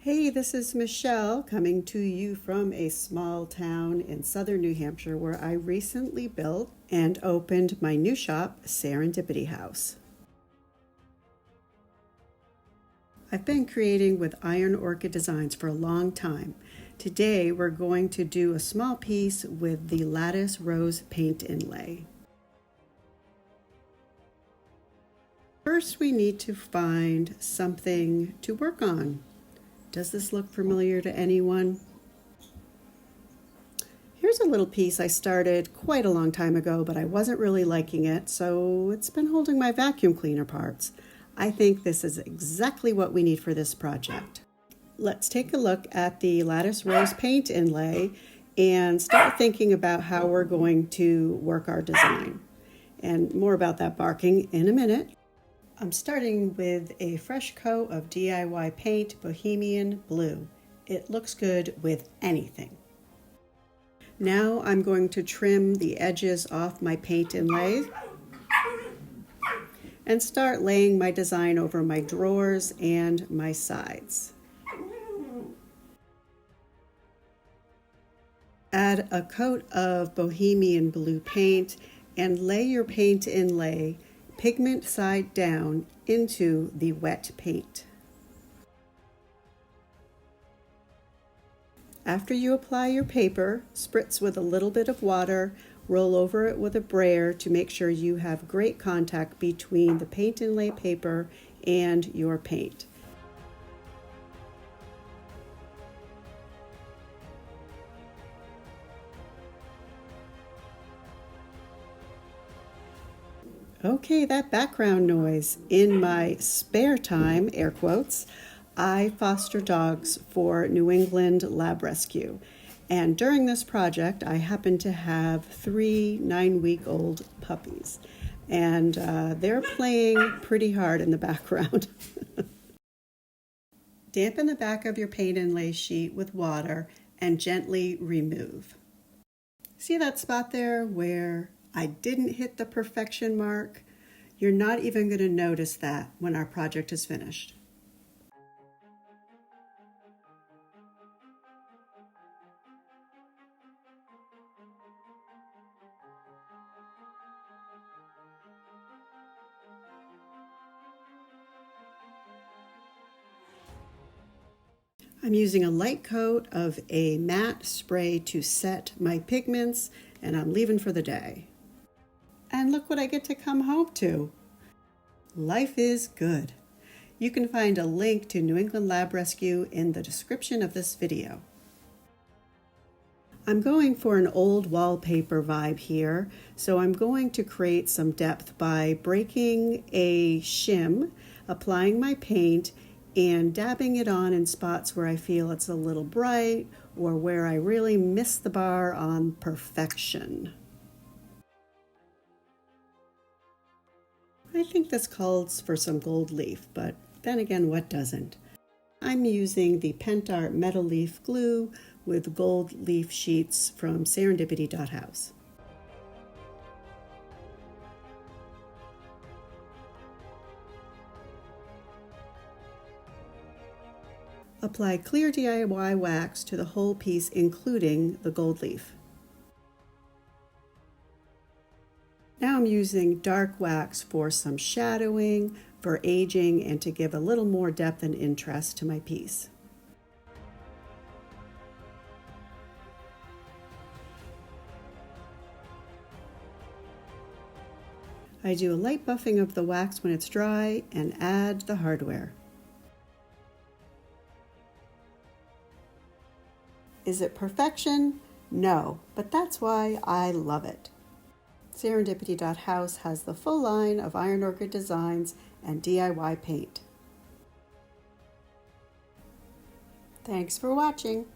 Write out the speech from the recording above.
Hey, this is Michelle coming to you from a small town in southern New Hampshire where I recently built and opened my new shop, Serendipity House. I've been creating with iron orchid designs for a long time. Today we're going to do a small piece with the Lattice Rose paint inlay. First we need to find something to work on. Does this look familiar to anyone? Here's a little piece I started quite a long time ago, but I wasn't really liking it, so it's been holding my vacuum cleaner parts. I think this is exactly what we need for this project. Let's take a look at the Lattice Rose paint inlay and start thinking about how we're going to work our design. And more about that barking in a minute. I'm starting with a fresh coat of DIY paint, Bohemian Blue. It looks good with anything. Now I'm going to trim the edges off my paint inlay and start laying my design over my drawers and my sides. Add a coat of Bohemian Blue paint and lay your paint inlay pigment side down into the wet paint. After you apply your paper, spritz with a little bit of water, roll over it with a brayer to make sure you have great contact between the paint inlay paper and your paint. Okay, that background noise. In my spare time, air quotes, I foster dogs for New England Lab Rescue. And during this project, I happen to have 3 9-week-old puppies. And they're playing pretty hard in the background. Dampen the back of your paint inlay sheet with water and gently remove. See that spot there where I didn't hit the perfection mark? You're not even going to notice that when our project is finished. I'm using a light coat of a matte spray to set my pigments, and I'm leaving for the day. And look what I get to come home to. Life is good. You can find a link to New England Lab Rescue in the description of this video. I'm going for an old wallpaper vibe here, so I'm going to create some depth by breaking a shim, applying my paint, and dabbing it on in spots where I feel it's a little bright or where I really miss the bar on perfection. I think this calls for some gold leaf, but then again, what doesn't? I'm using the Pentart metal leaf glue with gold leaf sheets from Serendipity.house. Apply clear DIY wax to the whole piece, including the gold leaf. Now I'm using dark wax for some shadowing, for aging, and to give a little more depth and interest to my piece. I do a light buffing of the wax when it's dry and add the hardware. Is it perfection? No, but that's why I love it. Serendipity.house has the full line of iron orchid designs and DIY paint. Thanks for watching.